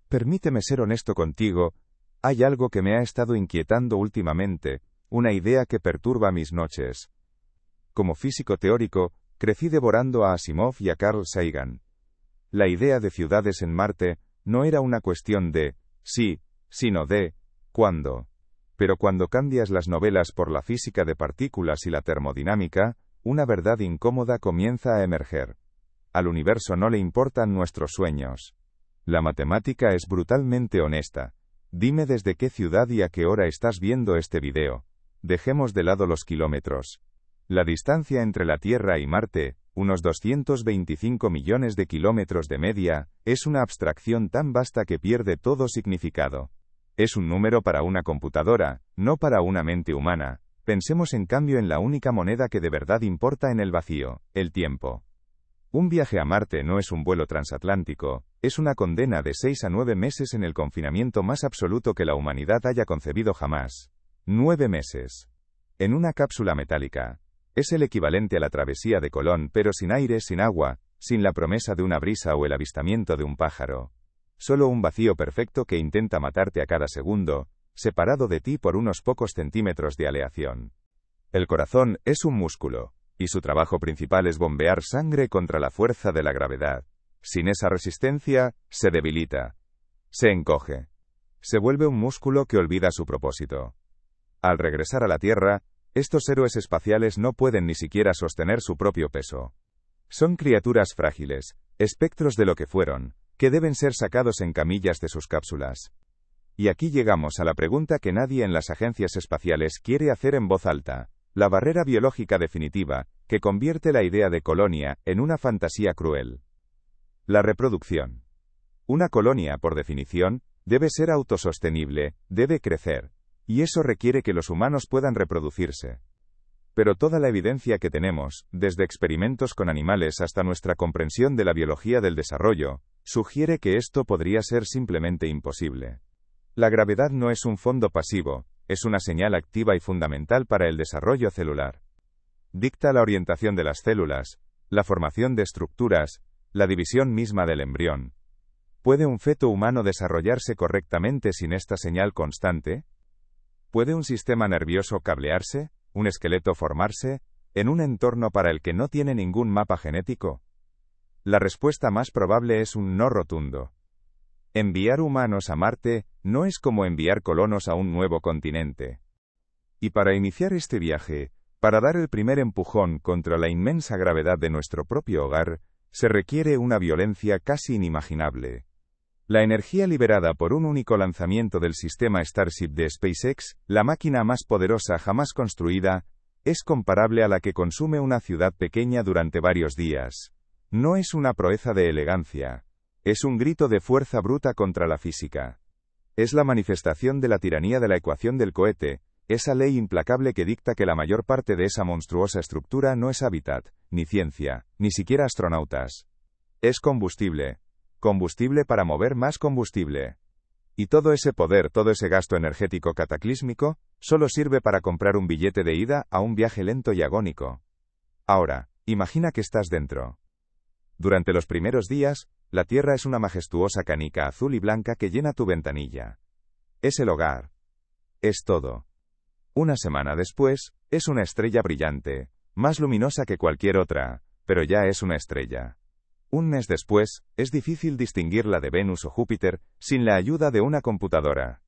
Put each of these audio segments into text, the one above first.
Permíteme ser honesto contigo, hay algo que me ha estado inquietando últimamente, una idea que perturba mis noches. Como físico teórico, crecí devorando a Asimov y a Carl Sagan. La idea de ciudades en Marte no era una cuestión de sí, sino de cuándo. Pero cuando cambias las novelas por la física de partículas y la termodinámica, una verdad incómoda comienza a emerger. Al universo no le importan nuestros sueños. La matemática es brutalmente honesta. Dime desde qué ciudad y a qué hora estás viendo este video. Dejemos de lado los kilómetros. La distancia entre la Tierra y Marte, unos 225 millones de kilómetros de media, es una abstracción tan vasta que pierde todo significado. Es un número para una computadora, no para una mente humana. Pensemos en cambio en la única moneda que de verdad importa en el vacío, el tiempo. Un viaje a Marte no es un vuelo transatlántico, es una condena de 6 a 9 meses en el confinamiento más absoluto que la humanidad haya concebido jamás. 9 meses. En una cápsula metálica. Es el equivalente a la travesía de Colón, pero sin aire, sin agua, sin la promesa de una brisa o el avistamiento de un pájaro. Solo un vacío perfecto que intenta matarte a cada segundo, separado de ti por unos pocos centímetros de aleación. El corazón es un músculo, y su trabajo principal es bombear sangre contra la fuerza de la gravedad. Sin esa resistencia, se debilita. Se encoge. Se vuelve un músculo que olvida su propósito. Al regresar a la Tierra, estos héroes espaciales no pueden ni siquiera sostener su propio peso. Son criaturas frágiles, espectros de lo que fueron, que deben ser sacados en camillas de sus cápsulas. Y aquí llegamos a la pregunta que nadie en las agencias espaciales quiere hacer en voz alta, la barrera biológica definitiva, que convierte la idea de colonia en una fantasía cruel. La reproducción. Una colonia, por definición, debe ser autosostenible, debe crecer. Y eso requiere que los humanos puedan reproducirse. Pero toda la evidencia que tenemos, desde experimentos con animales hasta nuestra comprensión de la biología del desarrollo, sugiere que esto podría ser simplemente imposible. La gravedad no es un fondo pasivo, es una señal activa y fundamental para el desarrollo celular. Dicta la orientación de las células, la formación de estructuras, la división misma del embrión. ¿Puede un feto humano desarrollarse correctamente sin esta señal constante? ¿Puede un sistema nervioso cablearse, un esqueleto formarse, en un entorno para el que no tiene ningún mapa genético? La respuesta más probable es un no rotundo. Enviar humanos a Marte no es como enviar colonos a un nuevo continente. Y para iniciar este viaje, para dar el primer empujón contra la inmensa gravedad de nuestro propio hogar, se requiere una violencia casi inimaginable. La energía liberada por un único lanzamiento del sistema Starship de SpaceX, la máquina más poderosa jamás construida, es comparable a la que consume una ciudad pequeña durante varios días. No es una proeza de elegancia. Es un grito de fuerza bruta contra la física. Es la manifestación de la tiranía de la ecuación del cohete, esa ley implacable que dicta que la mayor parte de esa monstruosa estructura no es hábitat, ni ciencia, ni siquiera astronautas. Es combustible. Combustible para mover más combustible. Y todo ese poder, todo ese gasto energético cataclísmico, solo sirve para comprar un billete de ida a un viaje lento y agónico. Ahora, imagina que estás dentro. Durante los primeros días, la Tierra es una majestuosa canica azul y blanca que llena tu ventanilla. Es el hogar. Es todo. Una semana después, es una estrella brillante, más luminosa que cualquier otra, pero ya es una estrella. Un mes después, es difícil distinguirla de Venus o Júpiter, sin la ayuda de una computadora.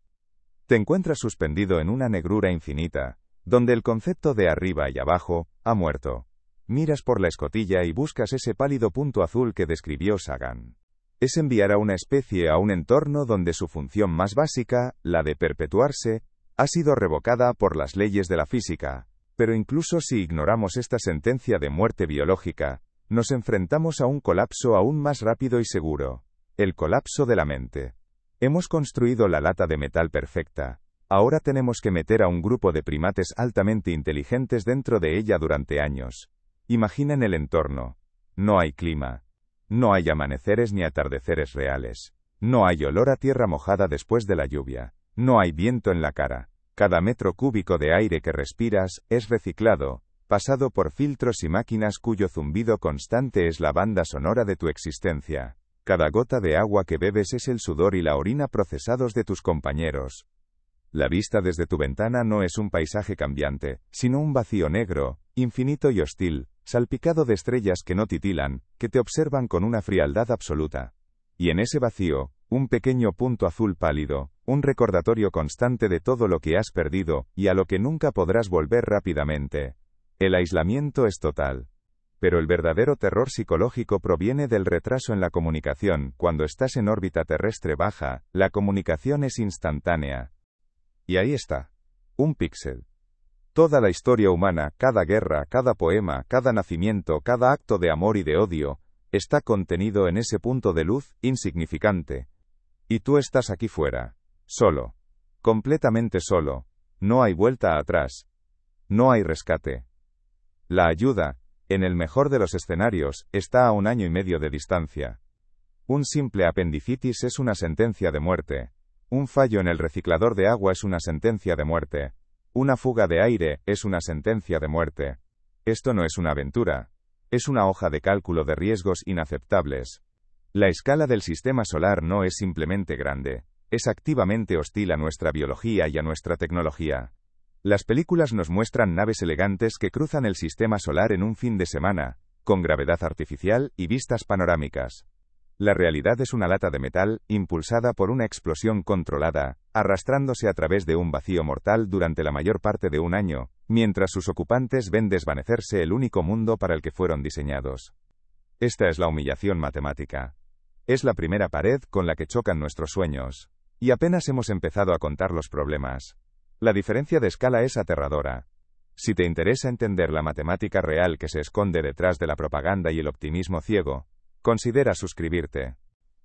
Te encuentras suspendido en una negrura infinita, donde el concepto de arriba y abajo ha muerto. Miras por la escotilla y buscas ese pálido punto azul que describió Sagan. Es enviar a una especie a un entorno donde su función más básica, la de perpetuarse, ha sido revocada por las leyes de la física. Pero incluso si ignoramos esta sentencia de muerte biológica, nos enfrentamos a un colapso aún más rápido y seguro. El colapso de la mente. Hemos construido la lata de metal perfecta. Ahora tenemos que meter a un grupo de primates altamente inteligentes dentro de ella durante años. Imaginen el entorno. No hay clima. No hay amaneceres ni atardeceres reales. No hay olor a tierra mojada después de la lluvia. No hay viento en la cara. Cada metro cúbico de aire que respiras es reciclado, pasado por filtros y máquinas cuyo zumbido constante es la banda sonora de tu existencia. Cada gota de agua que bebes es el sudor y la orina procesados de tus compañeros. La vista desde tu ventana no es un paisaje cambiante, sino un vacío negro, infinito y hostil, salpicado de estrellas que no titilan, que te observan con una frialdad absoluta. Y en ese vacío, un pequeño punto azul pálido, un recordatorio constante de todo lo que has perdido, y a lo que nunca podrás volver rápidamente. El aislamiento es total. Pero el verdadero terror psicológico proviene del retraso en la comunicación. Cuando estás en órbita terrestre baja, la comunicación es instantánea. Y ahí está. Un píxel. Toda la historia humana, cada guerra, cada poema, cada nacimiento, cada acto de amor y de odio, está contenido en ese punto de luz, insignificante. Y tú estás aquí fuera. Solo. Completamente solo. No hay vuelta atrás. No hay rescate. La ayuda, en el mejor de los escenarios, está a 1 año y medio de distancia. Un simple apendicitis es una sentencia de muerte. Un fallo en el reciclador de agua es una sentencia de muerte. Una fuga de aire es una sentencia de muerte. Esto no es una aventura. Es una hoja de cálculo de riesgos inaceptables. La escala del sistema solar no es simplemente grande. Es activamente hostil a nuestra biología y a nuestra tecnología. Las películas nos muestran naves elegantes que cruzan el sistema solar en un fin de semana, con gravedad artificial y vistas panorámicas. La realidad es una lata de metal, impulsada por una explosión controlada, arrastrándose a través de un vacío mortal durante la mayor parte de 1 año, mientras sus ocupantes ven desvanecerse el único mundo para el que fueron diseñados. Esta es la humillación matemática. Es la primera pared con la que chocan nuestros sueños. Y apenas hemos empezado a contar los problemas. La diferencia de escala es aterradora. Si te interesa entender la matemática real que se esconde detrás de la propaganda y el optimismo ciego, considera suscribirte.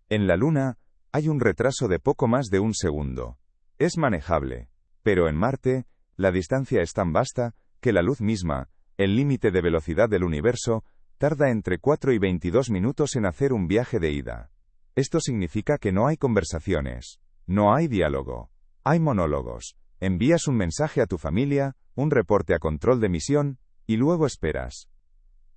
En la Luna, hay un retraso de poco más de 1 segundo. Es manejable. Pero en Marte, la distancia es tan vasta, que la luz misma, el límite de velocidad del universo, tarda entre 4 y 22 minutos en hacer un viaje de ida. Esto significa que no hay conversaciones. No hay diálogo. Hay monólogos. Envías un mensaje a tu familia, un reporte a control de misión, y luego esperas.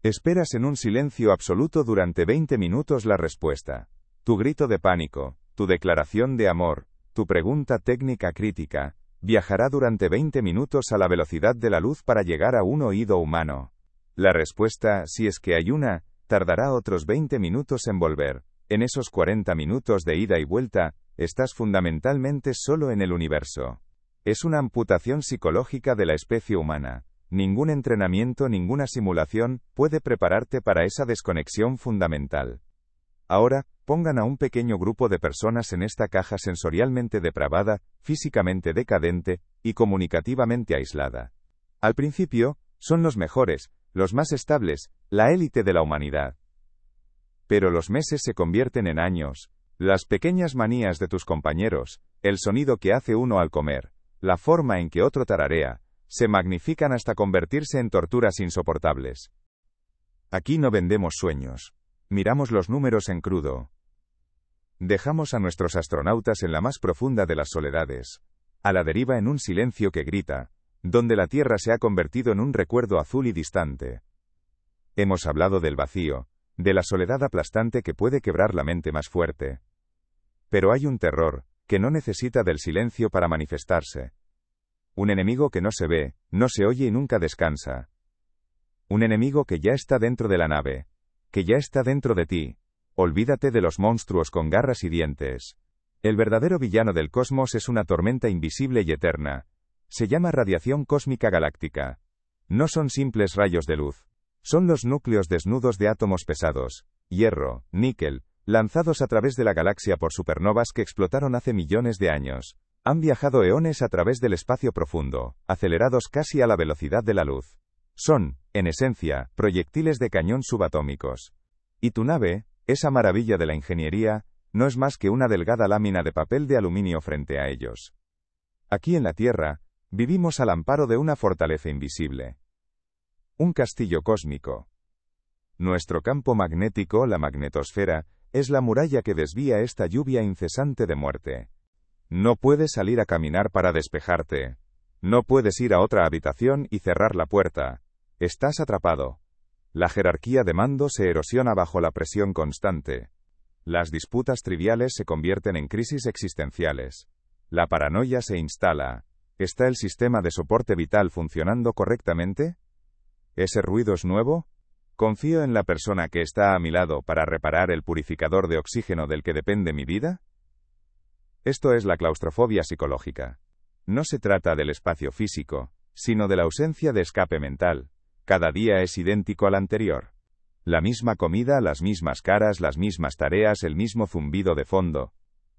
Esperas en un silencio absoluto durante 20 minutos la respuesta. Tu grito de pánico, tu declaración de amor, tu pregunta técnica crítica, viajará durante 20 minutos a la velocidad de la luz para llegar a un oído humano. La respuesta, si es que hay una, tardará otros 20 minutos en volver. En esos 40 minutos de ida y vuelta, estás fundamentalmente solo en el universo. Es una amputación psicológica de la especie humana. Ningún entrenamiento, ninguna simulación, puede prepararte para esa desconexión fundamental. Ahora, pongan a un pequeño grupo de personas en esta caja sensorialmente depravada, físicamente decadente, y comunicativamente aislada. Al principio, son los mejores, los más estables, la élite de la humanidad. Pero los meses se convierten en años. Las pequeñas manías de tus compañeros, el sonido que hace uno al comer, la forma en que otro tararea, se magnifican hasta convertirse en torturas insoportables. Aquí no vendemos sueños. Miramos los números en crudo. Dejamos a nuestros astronautas en la más profunda de las soledades, a la deriva en un silencio que grita, donde la Tierra se ha convertido en un recuerdo azul y distante. Hemos hablado del vacío, de la soledad aplastante que puede quebrar la mente más fuerte. Pero hay un terror, que no necesita del silencio para manifestarse. Un enemigo que no se ve, no se oye y nunca descansa. Un enemigo que ya está dentro de la nave, que ya está dentro de ti. Olvídate de los monstruos con garras y dientes. El verdadero villano del cosmos es una tormenta invisible y eterna. Se llama radiación cósmica galáctica. No son simples rayos de luz. Son los núcleos desnudos de átomos pesados, hierro, níquel, lanzados a través de la galaxia por supernovas que explotaron hace millones de años. Han viajado eones a través del espacio profundo, acelerados casi a la velocidad de la luz. Son, en esencia, proyectiles de cañón subatómicos. Y tu nave, esa maravilla de la ingeniería, no es más que una delgada lámina de papel de aluminio frente a ellos. Aquí en la Tierra, vivimos al amparo de una fortaleza invisible. Un castillo cósmico. Nuestro campo magnético, la magnetosfera, es la muralla que desvía esta lluvia incesante de muerte. No puedes salir a caminar para despejarte. No puedes ir a otra habitación y cerrar la puerta. Estás atrapado. La jerarquía de mando se erosiona bajo la presión constante. Las disputas triviales se convierten en crisis existenciales. La paranoia se instala. ¿Está el sistema de soporte vital funcionando correctamente? ¿Ese ruido es nuevo? ¿Confío en la persona que está a mi lado para reparar el purificador de oxígeno del que depende mi vida? Esto es la claustrofobia psicológica. No se trata del espacio físico, sino de la ausencia de escape mental. Cada día es idéntico al anterior. La misma comida, las mismas caras, las mismas tareas, el mismo zumbido de fondo.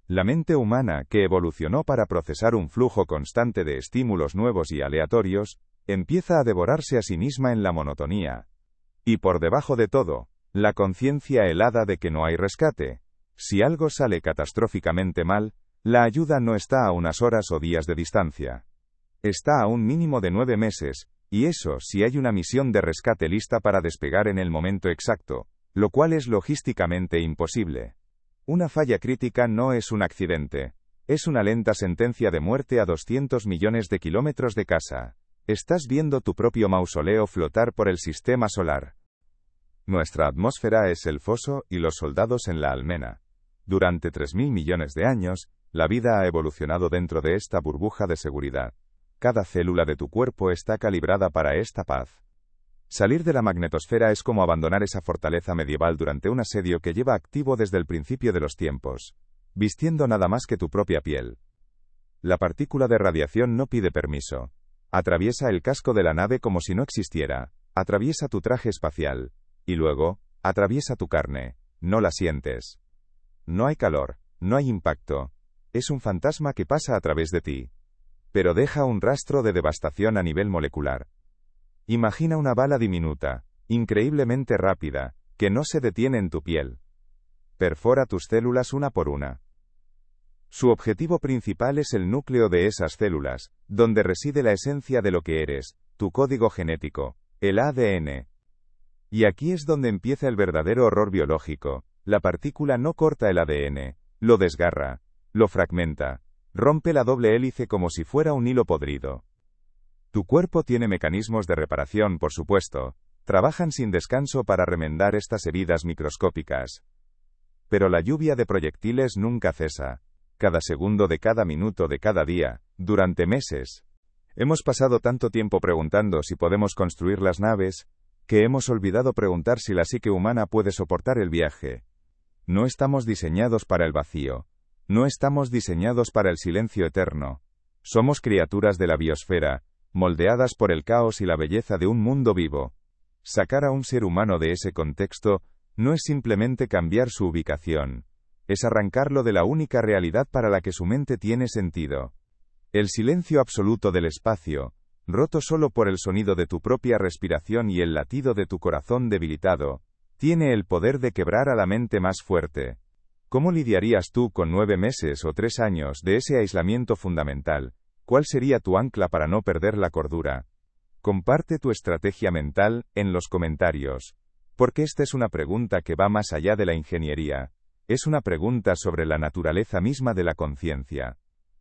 La mente humana, que evolucionó para procesar un flujo constante de estímulos nuevos y aleatorios, empieza a devorarse a sí misma en la monotonía. Y por debajo de todo, la conciencia helada de que no hay rescate. Si algo sale catastróficamente mal, la ayuda no está a unas horas o días de distancia. Está a un mínimo de 9 meses, y eso si hay una misión de rescate lista para despegar en el momento exacto, lo cual es logísticamente imposible. Una falla crítica no es un accidente. Es una lenta sentencia de muerte a 200 millones de kilómetros de casa. Estás viendo tu propio mausoleo flotar por el sistema solar. Nuestra atmósfera es el foso y los soldados en la almena. Durante 3.000 millones de años, la vida ha evolucionado dentro de esta burbuja de seguridad. Cada célula de tu cuerpo está calibrada para esta paz. Salir de la magnetosfera es como abandonar esa fortaleza medieval durante un asedio que lleva activo desde el principio de los tiempos, vistiendo nada más que tu propia piel. La partícula de radiación no pide permiso. Atraviesa el casco de la nave como si no existiera, atraviesa tu traje espacial, y luego, atraviesa tu carne. No la sientes. No hay calor, no hay impacto. Es un fantasma que pasa a través de ti. Pero deja un rastro de devastación a nivel molecular. Imagina una bala diminuta, increíblemente rápida, que no se detiene en tu piel. Perfora tus células una por una. Su objetivo principal es el núcleo de esas células, donde reside la esencia de lo que eres, tu código genético, el ADN. Y aquí es donde empieza el verdadero horror biológico. La partícula no corta el ADN, lo desgarra, lo fragmenta, rompe la doble hélice como si fuera un hilo podrido. Tu cuerpo tiene mecanismos de reparación, por supuesto, trabajan sin descanso para remendar estas heridas microscópicas. Pero la lluvia de proyectiles nunca cesa. Cada segundo de cada minuto de cada día, durante meses. Hemos pasado tanto tiempo preguntando si podemos construir las naves, que hemos olvidado preguntar si la psique humana puede soportar el viaje. No estamos diseñados para el vacío. No estamos diseñados para el silencio eterno. Somos criaturas de la biosfera, moldeadas por el caos y la belleza de un mundo vivo. Sacar a un ser humano de ese contexto no es simplemente cambiar su ubicación. Es arrancarlo de la única realidad para la que su mente tiene sentido. El silencio absoluto del espacio, roto solo por el sonido de tu propia respiración y el latido de tu corazón debilitado, tiene el poder de quebrar a la mente más fuerte. ¿Cómo lidiarías tú con 9 meses o 3 años de ese aislamiento fundamental? ¿Cuál sería tu ancla para no perder la cordura? Comparte tu estrategia mental en los comentarios, porque esta es una pregunta que va más allá de la ingeniería. Es una pregunta sobre la naturaleza misma de la conciencia.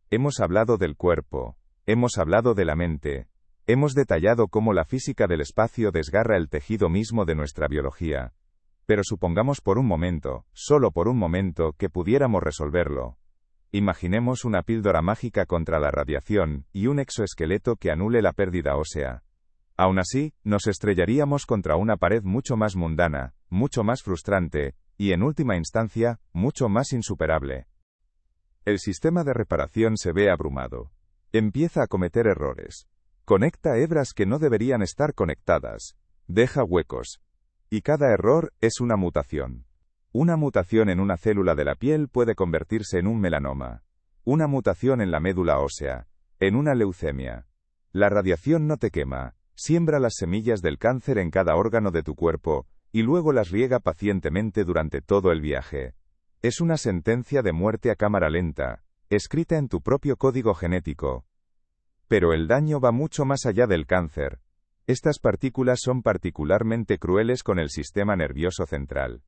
Hemos hablado del cuerpo, hemos hablado de la mente, hemos detallado cómo la física del espacio desgarra el tejido mismo de nuestra biología. Pero supongamos por un momento, solo por un momento, que pudiéramos resolverlo. Imaginemos una píldora mágica contra la radiación, y un exoesqueleto que anule la pérdida ósea. Aún así, nos estrellaríamos contra una pared mucho más mundana, mucho más frustrante, y en última instancia, mucho más insuperable. El sistema de reparación se ve abrumado. Empieza a cometer errores. Conecta hebras que no deberían estar conectadas. Deja huecos. Y cada error es una mutación. Una mutación en una célula de la piel puede convertirse en un melanoma. Una mutación en la médula ósea. En una leucemia. La radiación no te quema. Siembra las semillas del cáncer en cada órgano de tu cuerpo, y luego las riega pacientemente durante todo el viaje. Es una sentencia de muerte a cámara lenta, escrita en tu propio código genético. Pero el daño va mucho más allá del cáncer. Estas partículas son particularmente crueles con el sistema nervioso central.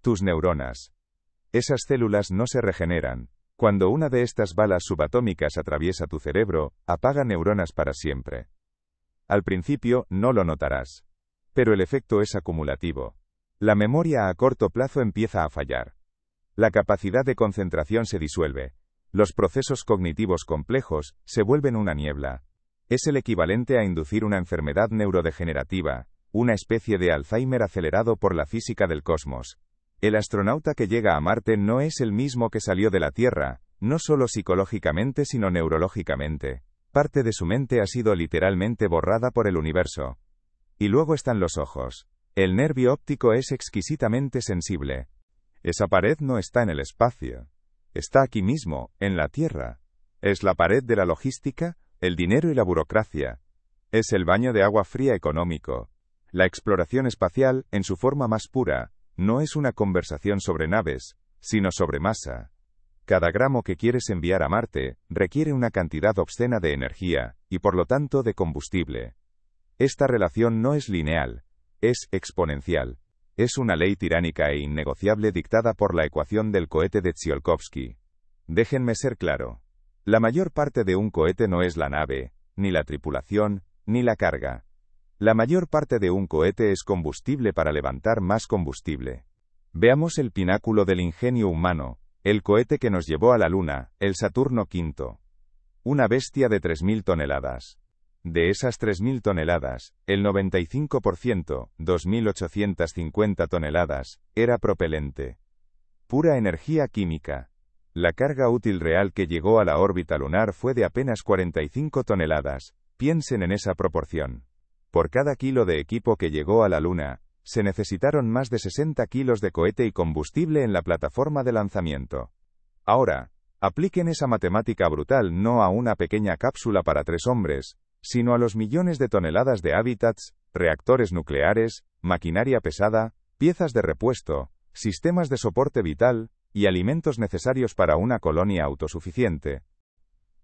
Tus neuronas. Esas células no se regeneran. Cuando una de estas balas subatómicas atraviesa tu cerebro, apaga neuronas para siempre. Al principio, no lo notarás. Pero el efecto es acumulativo. La memoria a corto plazo empieza a fallar. La capacidad de concentración se disuelve. Los procesos cognitivos complejos se vuelven una niebla. Es el equivalente a inducir una enfermedad neurodegenerativa, una especie de Alzheimer acelerado por la física del cosmos. El astronauta que llega a Marte no es el mismo que salió de la Tierra, no solo psicológicamente sino neurológicamente. Parte de su mente ha sido literalmente borrada por el universo. Y luego están los ojos. El nervio óptico es exquisitamente sensible. Esa pared no está en el espacio. Está aquí mismo, en la Tierra. Es la pared de la logística, el dinero y la burocracia. Es el baño de agua fría económico. La exploración espacial, en su forma más pura, no es una conversación sobre naves, sino sobre masa. Cada gramo que quieres enviar a Marte requiere una cantidad obscena de energía, y por lo tanto de combustible. Esta relación no es lineal, es exponencial. Es una ley tiránica e innegociable dictada por la ecuación del cohete de Tsiolkovsky. Déjenme ser claro. La mayor parte de un cohete no es la nave, ni la tripulación, ni la carga. La mayor parte de un cohete es combustible para levantar más combustible. Veamos el pináculo del ingenio humano, el cohete que nos llevó a la Luna, el Saturno V. Una bestia de 3.000 toneladas. De esas 3.000 toneladas, el 95%, 2.850 toneladas, era propelente. Pura energía química. La carga útil real que llegó a la órbita lunar fue de apenas 45 toneladas, piensen en esa proporción. Por cada kilo de equipo que llegó a la Luna, se necesitaron más de 60 kilos de cohete y combustible en la plataforma de lanzamiento. Ahora, apliquen esa matemática brutal no a una pequeña cápsula para 3 hombres, sino a los millones de toneladas de hábitats, reactores nucleares, maquinaria pesada, piezas de repuesto, sistemas de soporte vital, y alimentos necesarios para una colonia autosuficiente.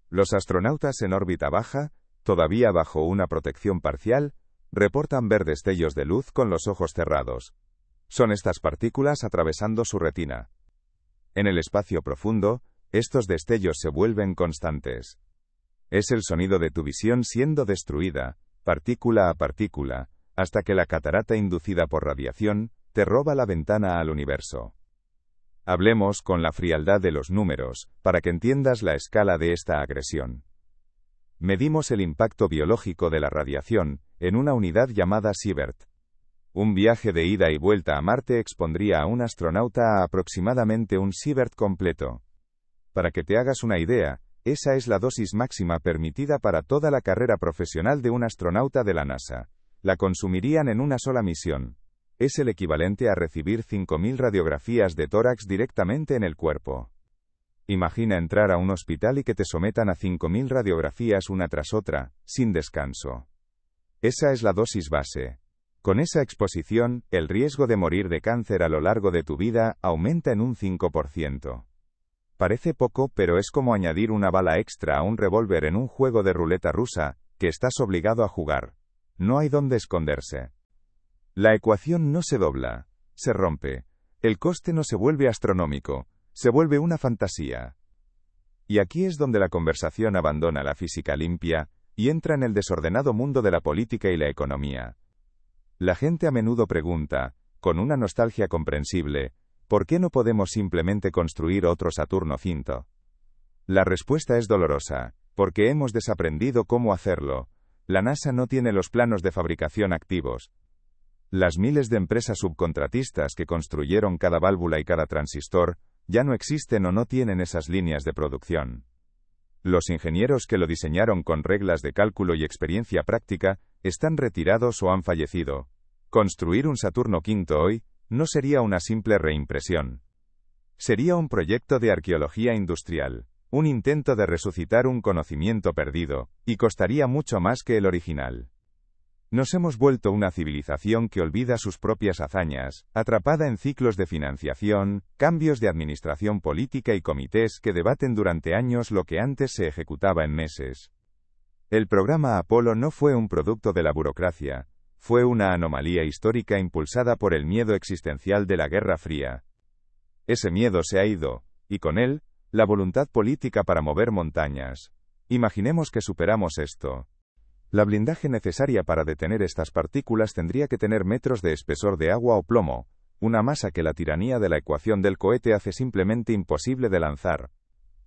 Los astronautas en órbita baja, todavía bajo una protección parcial, reportan ver destellos de luz con los ojos cerrados. Son estas partículas atravesando su retina. En el espacio profundo, estos destellos se vuelven constantes. Es el sonido de tu visión siendo destruida, partícula a partícula, hasta que la catarata inducida por radiación te roba la ventana al universo. Hablemos con la frialdad de los números, para que entiendas la escala de esta agresión. Medimos el impacto biológico de la radiación en una unidad llamada sievert. Un viaje de ida y vuelta a Marte expondría a un astronauta a aproximadamente un sievert completo. Para que te hagas una idea, esa es la dosis máxima permitida para toda la carrera profesional de un astronauta de la NASA. La consumirían en una sola misión. Es el equivalente a recibir 5.000 radiografías de tórax directamente en el cuerpo. Imagina entrar a un hospital y que te sometan a 5.000 radiografías una tras otra, sin descanso. Esa es la dosis base. Con esa exposición, el riesgo de morir de cáncer a lo largo de tu vida aumenta en un 5%. Parece poco, pero es como añadir una bala extra a un revólver en un juego de ruleta rusa, que estás obligado a jugar. No hay dónde esconderse. La ecuación no se dobla, se rompe. El coste no se vuelve astronómico, se vuelve una fantasía. Y aquí es donde la conversación abandona la física limpia, y entra en el desordenado mundo de la política y la economía. La gente a menudo pregunta, con una nostalgia comprensible, ¿por qué no podemos simplemente construir otro Saturno V? La respuesta es dolorosa, porque hemos desaprendido cómo hacerlo. La NASA no tiene los planos de fabricación activos. Las miles de empresas subcontratistas que construyeron cada válvula y cada transistor, ya no existen o no tienen esas líneas de producción. Los ingenieros que lo diseñaron con reglas de cálculo y experiencia práctica, están retirados o han fallecido. Construir un Saturno V hoy, no sería una simple reimpresión. Sería un proyecto de arqueología industrial, un intento de resucitar un conocimiento perdido, y costaría mucho más que el original. Nos hemos vuelto una civilización que olvida sus propias hazañas, atrapada en ciclos de financiación, cambios de administración política y comités que debaten durante años lo que antes se ejecutaba en meses. El programa Apolo no fue un producto de la burocracia, fue una anomalía histórica impulsada por el miedo existencial de la Guerra Fría. Ese miedo se ha ido, y con él, la voluntad política para mover montañas. Imaginemos que superamos esto. La blindaje necesaria para detener estas partículas tendría que tener metros de espesor de agua o plomo, una masa que la tiranía de la ecuación del cohete hace simplemente imposible de lanzar.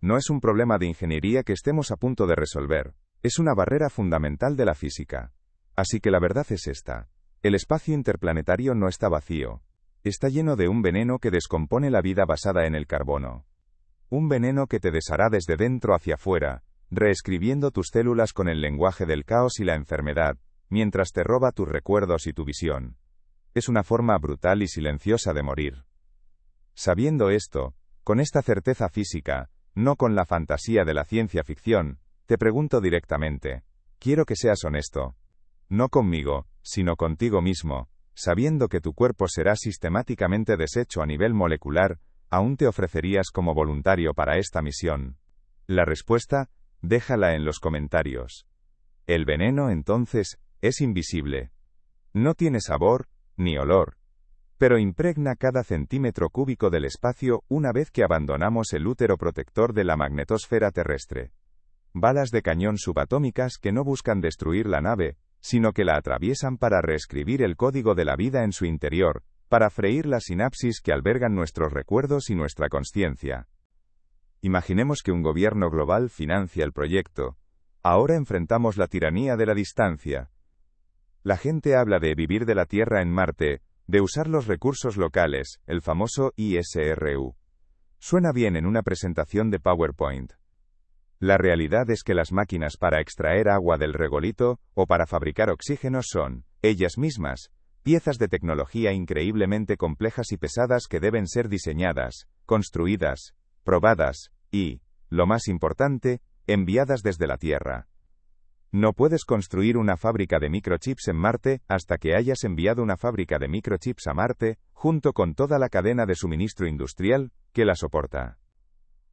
No es un problema de ingeniería que estemos a punto de resolver, es una barrera fundamental de la física. Así que la verdad es esta. El espacio interplanetario no está vacío. Está lleno de un veneno que descompone la vida basada en el carbono. Un veneno que te deshará desde dentro hacia afuera, reescribiendo tus células con el lenguaje del caos y la enfermedad, mientras te roba tus recuerdos y tu visión. Es una forma brutal y silenciosa de morir. Sabiendo esto, con esta certeza física, no con la fantasía de la ciencia ficción, te pregunto directamente, quiero que seas honesto. No conmigo, sino contigo mismo, sabiendo que tu cuerpo será sistemáticamente deshecho a nivel molecular, ¿aún te ofrecerías como voluntario para esta misión? La respuesta, déjala en los comentarios. El veneno, entonces, es invisible. No tiene sabor, ni olor. Pero impregna cada centímetro cúbico del espacio una vez que abandonamos el útero protector de la magnetosfera terrestre. Balas de cañón subatómicas que no buscan destruir la nave, sino que la atraviesan para reescribir el código de la vida en su interior, para freír las sinapsis que albergan nuestros recuerdos y nuestra consciencia. Imaginemos que un gobierno global financia el proyecto. Ahora enfrentamos la tiranía de la distancia. La gente habla de vivir de la Tierra en Marte, de usar los recursos locales, el famoso ISRU. Suena bien en una presentación de PowerPoint. La realidad es que las máquinas para extraer agua del regolito, o para fabricar oxígeno son, ellas mismas, piezas de tecnología increíblemente complejas y pesadas que deben ser diseñadas, construidas, probadas, y, lo más importante, enviadas desde la Tierra. No puedes construir una fábrica de microchips en Marte hasta que hayas enviado una fábrica de microchips a Marte, junto con toda la cadena de suministro industrial que la soporta.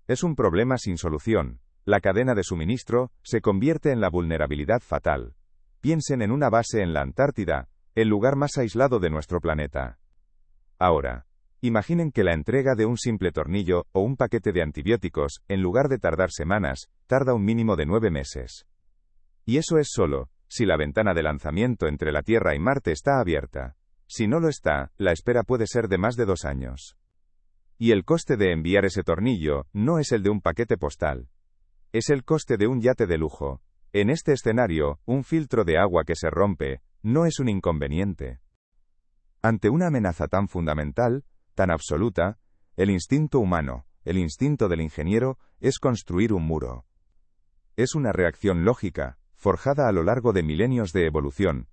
Es un problema sin solución. La cadena de suministro se convierte en la vulnerabilidad fatal. Piensen en una base en la Antártida, el lugar más aislado de nuestro planeta. Ahora, imaginen que la entrega de un simple tornillo o un paquete de antibióticos, en lugar de tardar semanas, tarda un mínimo de 9 meses. Y eso es solo si la ventana de lanzamiento entre la Tierra y Marte está abierta. Si no lo está, la espera puede ser de más de 2 años. Y el coste de enviar ese tornillo no es el de un paquete postal. Es el coste de un yate de lujo. En este escenario, un filtro de agua que se rompe no es un inconveniente. Ante una amenaza tan fundamental, tan absoluta, el instinto humano, el instinto del ingeniero, es construir un muro. Es una reacción lógica, forjada a lo largo de milenios de evolución.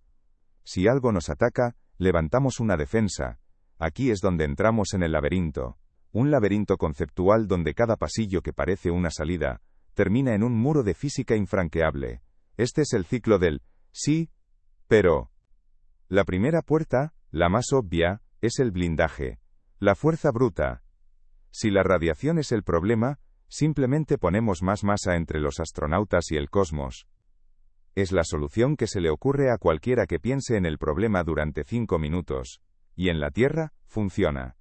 Si algo nos ataca, levantamos una defensa. Aquí es donde entramos en el laberinto. Un laberinto conceptual donde cada pasillo que parece una salida, termina en un muro de física infranqueable. Este es el ciclo del sí, pero. La primera puerta, la más obvia, es el blindaje. La fuerza bruta. Si la radiación es el problema, simplemente ponemos más masa entre los astronautas y el cosmos. Es la solución que se le ocurre a cualquiera que piense en el problema durante 5 minutos. Y en la Tierra, funciona.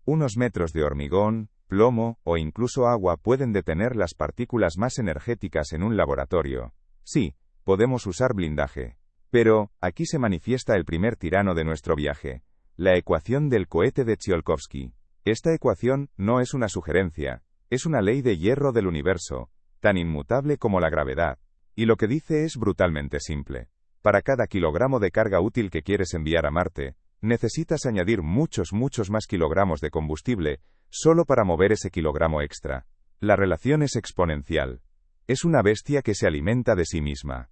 Unos metros de hormigón, plomo, o incluso agua pueden detener las partículas más energéticas en un laboratorio. Sí, podemos usar blindaje. Pero, aquí se manifiesta el primer tirano de nuestro viaje. La ecuación del cohete de Tsiolkovsky. Esta ecuación no es una sugerencia, es una ley de hierro del universo, tan inmutable como la gravedad. Y lo que dice es brutalmente simple. Para cada kilogramo de carga útil que quieres enviar a Marte, necesitas añadir muchos más kilogramos de combustible, solo para mover ese kilogramo extra. La relación es exponencial. Es una bestia que se alimenta de sí misma.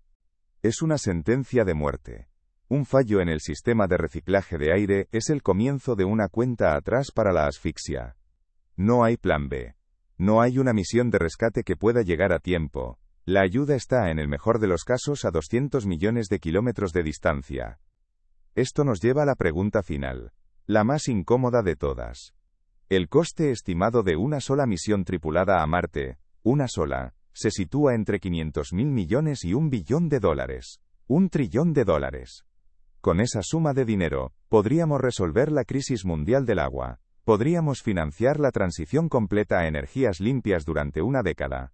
Es una sentencia de muerte. Un fallo en el sistema de reciclaje de aire es el comienzo de una cuenta atrás para la asfixia. No hay plan B. No hay una misión de rescate que pueda llegar a tiempo. La ayuda está, en el mejor de los casos, a 200 millones de kilómetros de distancia. Esto nos lleva a la pregunta final, la más incómoda de todas. El coste estimado de una sola misión tripulada a Marte, una sola, se sitúa entre 500.000 millones y $1 billón. $1 trillón. Con esa suma de dinero, podríamos resolver la crisis mundial del agua. Podríamos financiar la transición completa a energías limpias durante una década.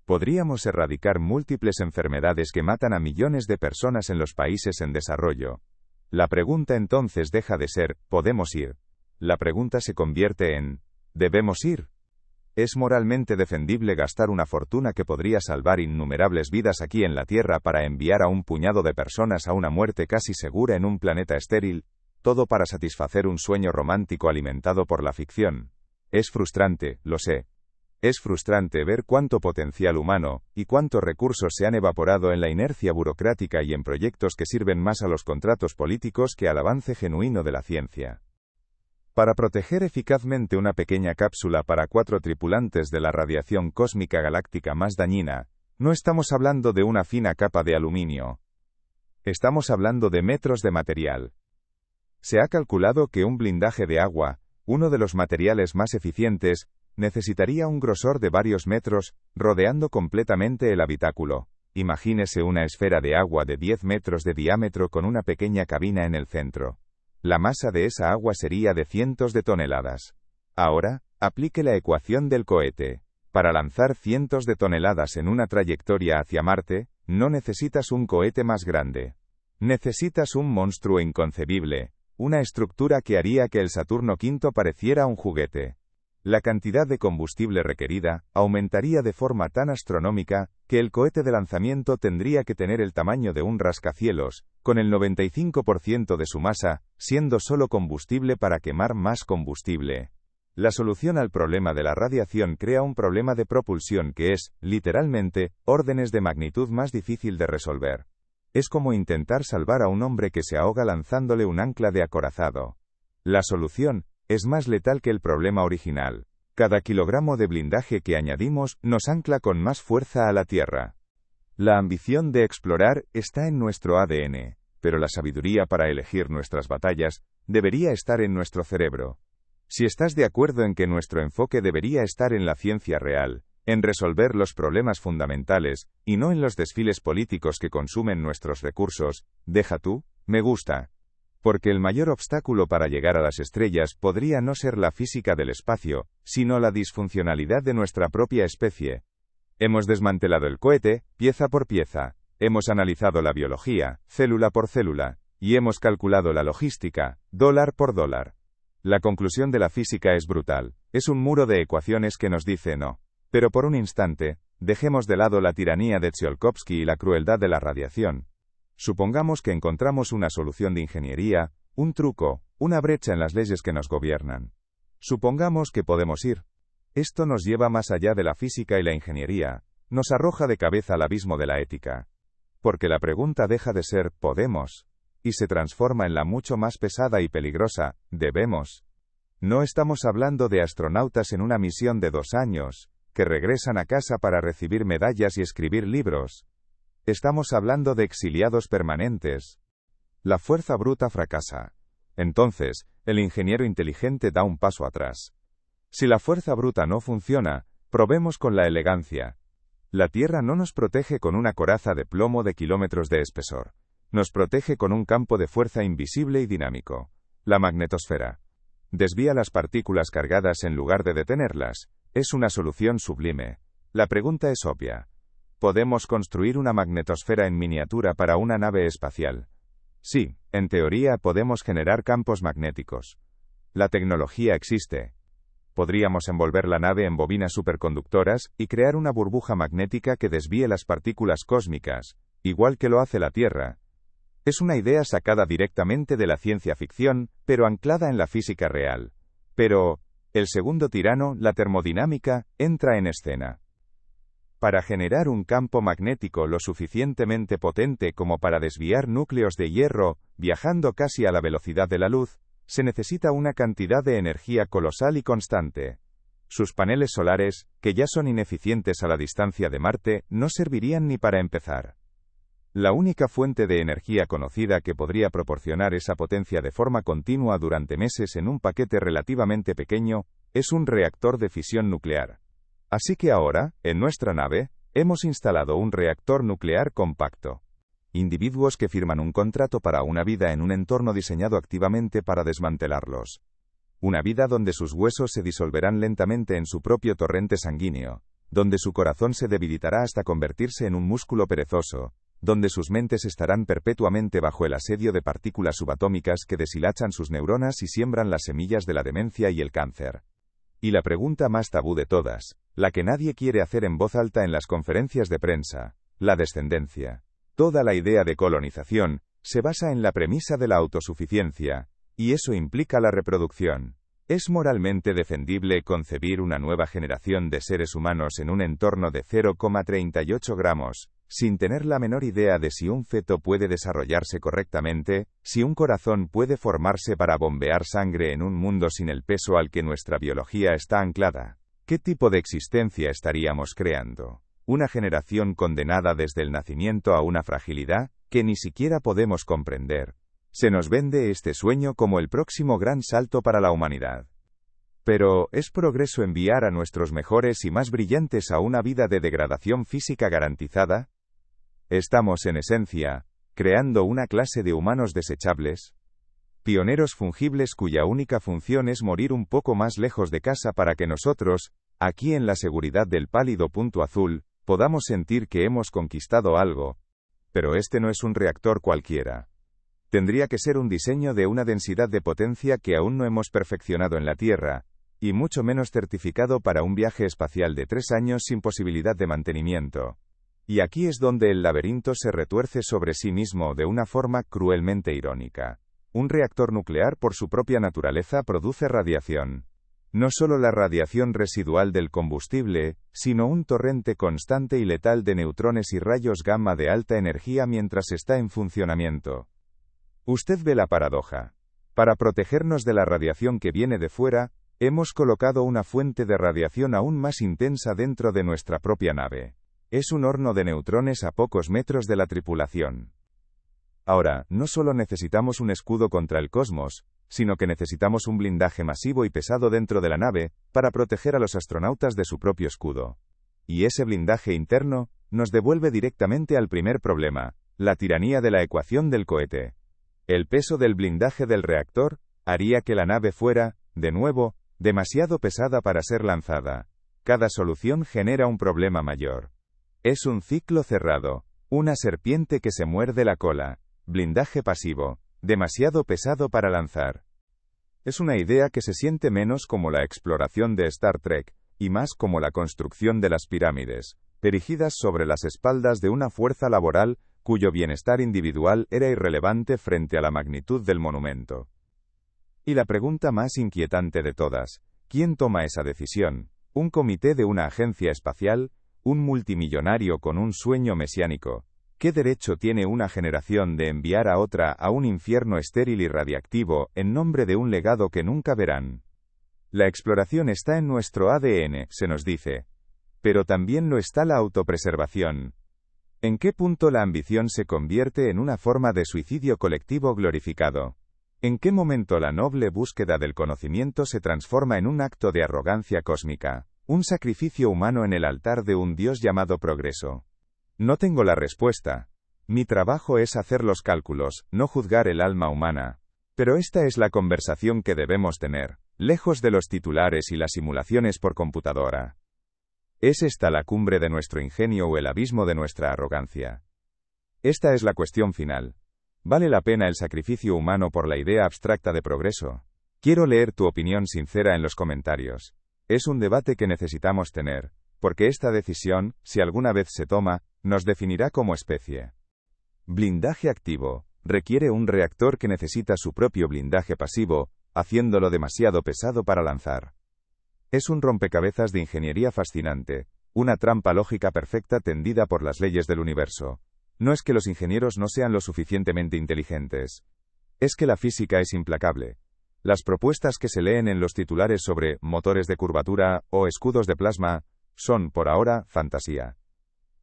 Podríamos erradicar múltiples enfermedades que matan a millones de personas en los países en desarrollo. La pregunta entonces deja de ser, ¿podemos ir? La pregunta se convierte en, ¿debemos ir? ¿Es moralmente defendible gastar una fortuna que podría salvar innumerables vidas aquí en la Tierra para enviar a un puñado de personas a una muerte casi segura en un planeta estéril, todo para satisfacer un sueño romántico alimentado por la ficción? Es frustrante, lo sé. Es frustrante ver cuánto potencial humano, y cuántos recursos se han evaporado en la inercia burocrática y en proyectos que sirven más a los contratos políticos que al avance genuino de la ciencia. Para proteger eficazmente una pequeña cápsula para 4 tripulantes de la radiación cósmica galáctica más dañina, no estamos hablando de una fina capa de aluminio. Estamos hablando de metros de material. Se ha calculado que un blindaje de agua, uno de los materiales más eficientes, necesitaría un grosor de varios metros, rodeando completamente el habitáculo. Imagínese una esfera de agua de 10 metros de diámetro con una pequeña cabina en el centro. La masa de esa agua sería de cientos de toneladas. Ahora, aplique la ecuación del cohete. Para lanzar cientos de toneladas en una trayectoria hacia Marte, no necesitas un cohete más grande. Necesitas un monstruo inconcebible, una estructura que haría que el Saturno V pareciera un juguete. La cantidad de combustible requerida aumentaría de forma tan astronómica que el cohete de lanzamiento tendría que tener el tamaño de un rascacielos, con el 95% de su masa, siendo solo combustible para quemar más combustible. La solución al problema de la radiación crea un problema de propulsión que es, literalmente, órdenes de magnitud más difícil de resolver. Es como intentar salvar a un hombre que se ahoga lanzándole un ancla de acorazado. La solución es más letal que el problema original. Cada kilogramo de blindaje que añadimos nos ancla con más fuerza a la Tierra. La ambición de explorar está en nuestro ADN, pero la sabiduría para elegir nuestras batallas debería estar en nuestro cerebro. Si estás de acuerdo en que nuestro enfoque debería estar en la ciencia real, en resolver los problemas fundamentales, y no en los desfiles políticos que consumen nuestros recursos, deja tu me gusta. Porque el mayor obstáculo para llegar a las estrellas podría no ser la física del espacio, sino la disfuncionalidad de nuestra propia especie. Hemos desmantelado el cohete, pieza por pieza, hemos analizado la biología, célula por célula, y hemos calculado la logística, dólar por dólar. La conclusión de la física es brutal, es un muro de ecuaciones que nos dice no. Pero por un instante, dejemos de lado la tiranía de Tsiolkovsky y la crueldad de la radiación. Supongamos que encontramos una solución de ingeniería, un truco, una brecha en las leyes que nos gobiernan. Supongamos que podemos ir. Esto nos lleva más allá de la física y la ingeniería, nos arroja de cabeza al abismo de la ética. Porque la pregunta deja de ser ¿podemos? Y se transforma en la mucho más pesada y peligrosa, ¿debemos? No estamos hablando de astronautas en una misión de 2 años, que regresan a casa para recibir medallas y escribir libros. Estamos hablando de exiliados permanentes. La fuerza bruta fracasa. Entonces, el ingeniero inteligente da un paso atrás. Si la fuerza bruta no funciona, probemos con la elegancia. La Tierra no nos protege con una coraza de plomo de kilómetros de espesor. Nos protege con un campo de fuerza invisible y dinámico. La magnetosfera. Desvía las partículas cargadas en lugar de detenerlas. Es una solución sublime. La pregunta es obvia. ¿Podemos construir una magnetosfera en miniatura para una nave espacial? Sí, en teoría podemos generar campos magnéticos. La tecnología existe. Podríamos envolver la nave en bobinas superconductoras y crear una burbuja magnética que desvíe las partículas cósmicas, igual que lo hace la Tierra. Es una idea sacada directamente de la ciencia ficción, pero anclada en la física real. Pero, el segundo tirano, la termodinámica, entra en escena. Para generar un campo magnético lo suficientemente potente como para desviar núcleos de hierro, viajando casi a la velocidad de la luz, se necesita una cantidad de energía colosal y constante. Sus paneles solares, que ya son ineficientes a la distancia de Marte, no servirían ni para empezar. La única fuente de energía conocida que podría proporcionar esa potencia de forma continua durante meses en un paquete relativamente pequeño, es un reactor de fisión nuclear. Así que ahora, en nuestra nave, hemos instalado un reactor nuclear compacto. Individuos que firman un contrato para una vida en un entorno diseñado activamente para desmantelarlos. Una vida donde sus huesos se disolverán lentamente en su propio torrente sanguíneo, donde su corazón se debilitará hasta convertirse en un músculo perezoso, donde sus mentes estarán perpetuamente bajo el asedio de partículas subatómicas que deshilachan sus neuronas y siembran las semillas de la demencia y el cáncer. Y la pregunta más tabú de todas, la que nadie quiere hacer en voz alta en las conferencias de prensa, la descendencia. Toda la idea de colonización se basa en la premisa de la autosuficiencia, y eso implica la reproducción. ¿Es moralmente defendible concebir una nueva generación de seres humanos en un entorno de 0,38 gramos, sin tener la menor idea de si un feto puede desarrollarse correctamente, si un corazón puede formarse para bombear sangre en un mundo sin el peso al que nuestra biología está anclada? ¿Qué tipo de existencia estaríamos creando? ¿Una generación condenada desde el nacimiento a una fragilidad que ni siquiera podemos comprender? Se nos vende este sueño como el próximo gran salto para la humanidad. Pero, ¿es progreso enviar a nuestros mejores y más brillantes a una vida de degradación física garantizada? ¿Estamos, en esencia, creando una clase de humanos desechables? Pioneros fungibles cuya única función es morir un poco más lejos de casa para que nosotros, aquí en la seguridad del pálido punto azul, podamos sentir que hemos conquistado algo. Pero este no es un reactor cualquiera. Tendría que ser un diseño de una densidad de potencia que aún no hemos perfeccionado en la Tierra, y mucho menos certificado para un viaje espacial de 3 años sin posibilidad de mantenimiento. Y aquí es donde el laberinto se retuerce sobre sí mismo de una forma cruelmente irónica. Un reactor nuclear por su propia naturaleza produce radiación. No solo la radiación residual del combustible, sino un torrente constante y letal de neutrones y rayos gamma de alta energía mientras está en funcionamiento. Usted ve la paradoja. Para protegernos de la radiación que viene de fuera, hemos colocado una fuente de radiación aún más intensa dentro de nuestra propia nave. Es un horno de neutrones a pocos metros de la tripulación. Ahora, no solo necesitamos un escudo contra el cosmos, sino que necesitamos un blindaje masivo y pesado dentro de la nave, para proteger a los astronautas de su propio escudo. Y ese blindaje interno, nos devuelve directamente al primer problema, la tiranía de la ecuación del cohete. El peso del blindaje del reactor haría que la nave fuera, de nuevo, demasiado pesada para ser lanzada. Cada solución genera un problema mayor. Es un ciclo cerrado, una serpiente que se muerde la cola. Blindaje pasivo, demasiado pesado para lanzar. Es una idea que se siente menos como la exploración de Star Trek, y más como la construcción de las pirámides, erigidas sobre las espaldas de una fuerza laboral cuyo bienestar individual era irrelevante frente a la magnitud del monumento. Y la pregunta más inquietante de todas, ¿quién toma esa decisión? ¿Un comité de una agencia espacial? ¿Un multimillonario con un sueño mesiánico? ¿Qué derecho tiene una generación de enviar a otra a un infierno estéril y radiactivo en nombre de un legado que nunca verán? La exploración está en nuestro ADN, se nos dice. Pero también lo está la autopreservación. ¿En qué punto la ambición se convierte en una forma de suicidio colectivo glorificado? ¿En qué momento la noble búsqueda del conocimiento se transforma en un acto de arrogancia cósmica, un sacrificio humano en el altar de un Dios llamado progreso? No tengo la respuesta. Mi trabajo es hacer los cálculos, no juzgar el alma humana. Pero esta es la conversación que debemos tener, lejos de los titulares y las simulaciones por computadora. ¿Es esta la cumbre de nuestro ingenio o el abismo de nuestra arrogancia? Esta es la cuestión final. ¿Vale la pena el sacrificio humano por la idea abstracta de progreso? Quiero leer tu opinión sincera en los comentarios. Es un debate que necesitamos tener, porque esta decisión, si alguna vez se toma, nos definirá como especie. Blindaje activo. Requiere un reactor que necesita su propio blindaje pasivo, haciéndolo demasiado pesado para lanzar. Es un rompecabezas de ingeniería fascinante, una trampa lógica perfecta tendida por las leyes del universo. No es que los ingenieros no sean lo suficientemente inteligentes. Es que la física es implacable. Las propuestas que se leen en los titulares sobre motores de curvatura o escudos de plasma son, por ahora, fantasía.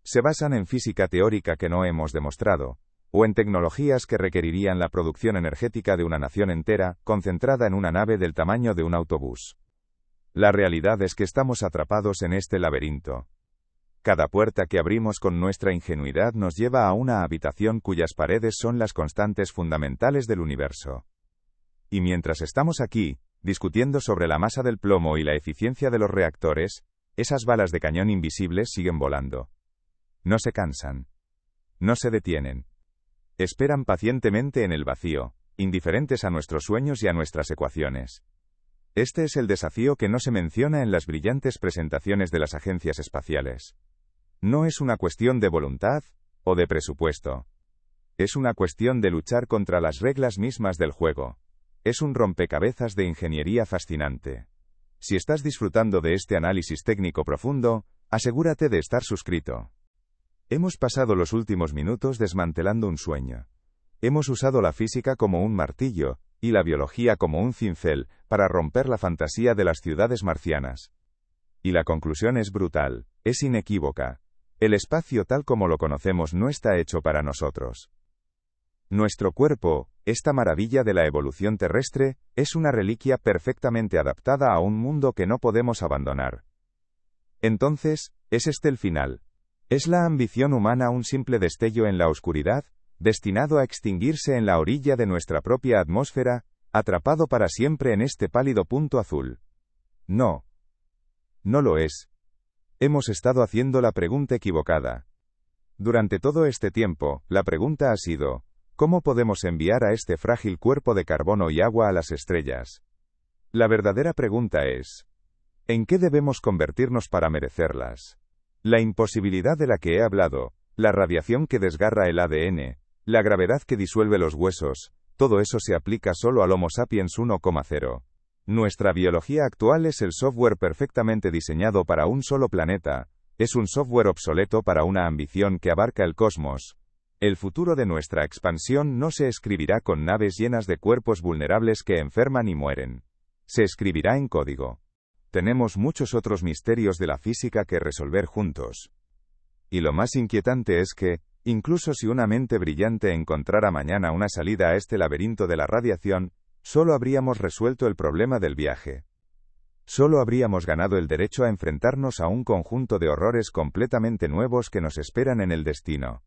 Se basan en física teórica que no hemos demostrado, o en tecnologías que requerirían la producción energética de una nación entera, concentrada en una nave del tamaño de un autobús. La realidad es que estamos atrapados en este laberinto. Cada puerta que abrimos con nuestra ingenuidad nos lleva a una habitación cuyas paredes son las constantes fundamentales del universo. Y mientras estamos aquí, discutiendo sobre la masa del plomo y la eficiencia de los reactores, esas balas de cañón invisibles siguen volando. No se cansan. No se detienen. Esperan pacientemente en el vacío, indiferentes a nuestros sueños y a nuestras ecuaciones. Este es el desafío que no se menciona en las brillantes presentaciones de las agencias espaciales. No es una cuestión de voluntad o de presupuesto. Es una cuestión de luchar contra las reglas mismas del juego. Es un rompecabezas de ingeniería fascinante. Si estás disfrutando de este análisis técnico profundo, asegúrate de estar suscrito. Hemos pasado los últimos minutos desmantelando un sueño. Hemos usado la física como un martillo, y la biología como un cincel, para romper la fantasía de las ciudades marcianas. Y la conclusión es brutal, es inequívoca. El espacio tal como lo conocemos no está hecho para nosotros. Nuestro cuerpo, esta maravilla de la evolución terrestre, es una reliquia perfectamente adaptada a un mundo que no podemos abandonar. Entonces, ¿es este el final? ¿Es la ambición humana un simple destello en la oscuridad, destinado a extinguirse en la orilla de nuestra propia atmósfera, atrapado para siempre en este pálido punto azul? No. No lo es. Hemos estado haciendo la pregunta equivocada. Durante todo este tiempo, la pregunta ha sido, ¿cómo podemos enviar a este frágil cuerpo de carbono y agua a las estrellas? La verdadera pregunta es, ¿en qué debemos convertirnos para merecerlas? La imposibilidad de la que he hablado, la radiación que desgarra el ADN, la gravedad que disuelve los huesos, todo eso se aplica solo al Homo sapiens 1,0. Nuestra biología actual es el software perfectamente diseñado para un solo planeta, es un software obsoleto para una ambición que abarca el cosmos. El futuro de nuestra expansión no se escribirá con naves llenas de cuerpos vulnerables que enferman y mueren. Se escribirá en código. Tenemos muchos otros misterios de la física que resolver juntos. Y lo más inquietante es que, incluso si una mente brillante encontrara mañana una salida a este laberinto de la radiación, solo habríamos resuelto el problema del viaje. Solo habríamos ganado el derecho a enfrentarnos a un conjunto de horrores completamente nuevos que nos esperan en el destino.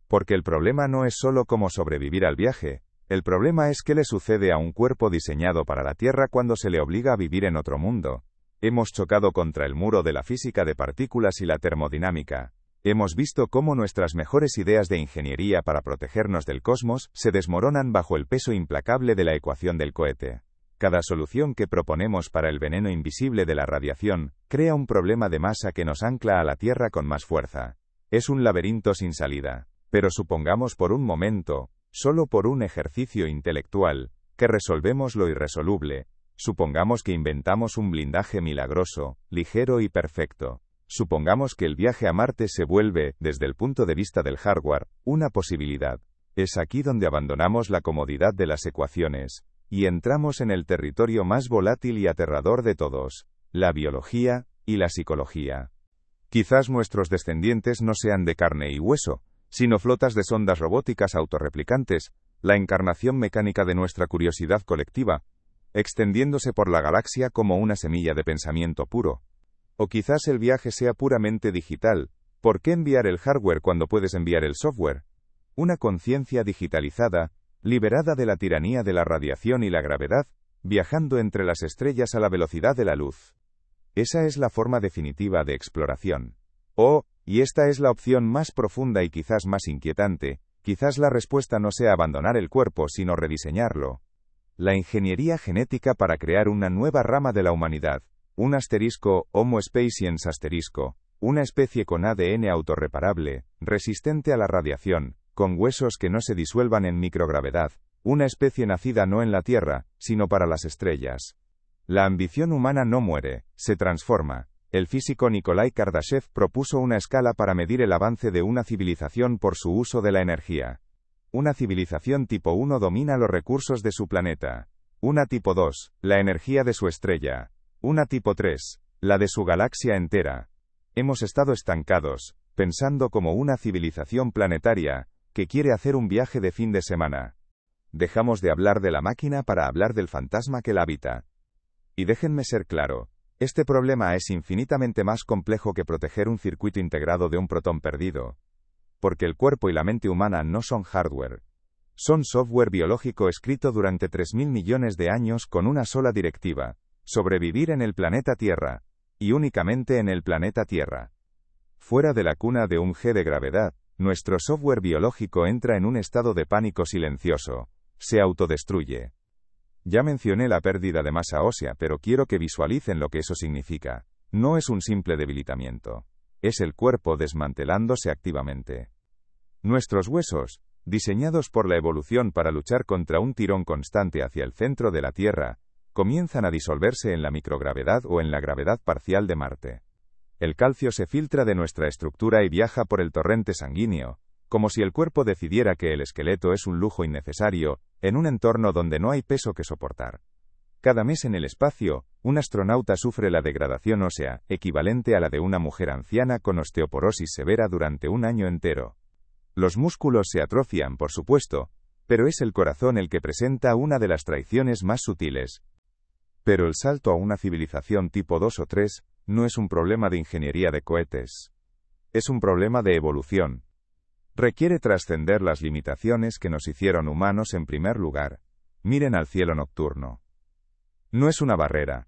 Porque el problema no es solo cómo sobrevivir al viaje, el problema es qué le sucede a un cuerpo diseñado para la Tierra cuando se le obliga a vivir en otro mundo. Hemos chocado contra el muro de la física de partículas y la termodinámica. Hemos visto cómo nuestras mejores ideas de ingeniería para protegernos del cosmos se desmoronan bajo el peso implacable de la ecuación del cohete. Cada solución que proponemos para el veneno invisible de la radiación crea un problema de masa que nos ancla a la Tierra con más fuerza. Es un laberinto sin salida. Pero supongamos por un momento, solo por un ejercicio intelectual, que resolvemos lo irresoluble. Supongamos que inventamos un blindaje milagroso, ligero y perfecto. Supongamos que el viaje a Marte se vuelve, desde el punto de vista del hardware, una posibilidad. Es aquí donde abandonamos la comodidad de las ecuaciones, y entramos en el territorio más volátil y aterrador de todos, la biología y la psicología. Quizás nuestros descendientes no sean de carne y hueso, sino flotas de sondas robóticas autorreplicantes, la encarnación mecánica de nuestra curiosidad colectiva, extendiéndose por la galaxia como una semilla de pensamiento puro. O quizás el viaje sea puramente digital. ¿Por qué enviar el hardware cuando puedes enviar el software? Una conciencia digitalizada, liberada de la tiranía de la radiación y la gravedad, viajando entre las estrellas a la velocidad de la luz. Esa es la forma definitiva de exploración. Y esta es la opción más profunda y quizás más inquietante, quizás la respuesta no sea abandonar el cuerpo sino rediseñarlo. La ingeniería genética para crear una nueva rama de la humanidad, un asterisco, Homo sapiens asterisco, una especie con ADN autorreparable, resistente a la radiación, con huesos que no se disuelvan en microgravedad, una especie nacida no en la Tierra, sino para las estrellas. La ambición humana no muere, se transforma. El físico Nikolai Kardashev propuso una escala para medir el avance de una civilización por su uso de la energía. Una civilización tipo 1 domina los recursos de su planeta. Una tipo 2, la energía de su estrella. Una tipo 3, la de su galaxia entera. Hemos estado estancados, pensando como una civilización planetaria, que quiere hacer un viaje de fin de semana. Dejamos de hablar de la máquina para hablar del fantasma que la habita. Y déjenme ser claro. Este problema es infinitamente más complejo que proteger un circuito integrado de un protón perdido. Porque el cuerpo y la mente humana no son hardware. Son software biológico escrito durante 3.000 millones de años con una sola directiva: sobrevivir en el planeta Tierra. Y únicamente en el planeta Tierra. Fuera de la cuna de un G de gravedad, Nuestro software biológico entra en un estado de pánico silencioso. Se autodestruye. Ya mencioné la pérdida de masa ósea, pero quiero que visualicen lo que eso significa. No es un simple debilitamiento. Es el cuerpo desmantelándose activamente. Nuestros huesos, diseñados por la evolución para luchar contra un tirón constante hacia el centro de la Tierra, comienzan a disolverse en la microgravedad o en la gravedad parcial de Marte. El calcio se filtra de nuestra estructura y viaja por el torrente sanguíneo, como si el cuerpo decidiera que el esqueleto es un lujo innecesario, en un entorno donde no hay peso que soportar. Cada mes en el espacio, un astronauta sufre la degradación ósea, equivalente a la de una mujer anciana con osteoporosis severa durante un año entero. Los músculos se atrofian, por supuesto, pero es el corazón el que presenta una de las traiciones más sutiles. Pero el salto a una civilización tipo 2 o 3 no es un problema de ingeniería de cohetes. Es un problema de evolución. Requiere trascender las limitaciones que nos hicieron humanos en primer lugar. Miren al cielo nocturno. No es una barrera.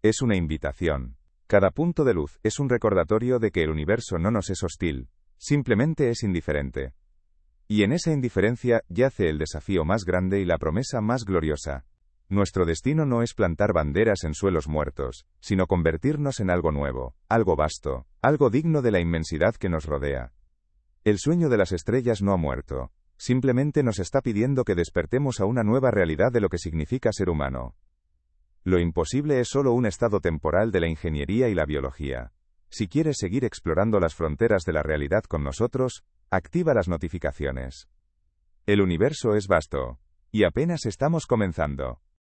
Es una invitación. Cada punto de luz es un recordatorio de que el universo no nos es hostil, simplemente es indiferente. Y en esa indiferencia yace el desafío más grande y la promesa más gloriosa. Nuestro destino no es plantar banderas en suelos muertos, sino convertirnos en algo nuevo, algo vasto, algo digno de la inmensidad que nos rodea. El sueño de las estrellas no ha muerto, simplemente nos está pidiendo que despertemos a una nueva realidad de lo que significa ser humano. Lo imposible es solo un estado temporal de la ingeniería y la biología. Si quieres seguir explorando las fronteras de la realidad con nosotros, activa las notificaciones. El universo es vasto, y apenas estamos comenzando.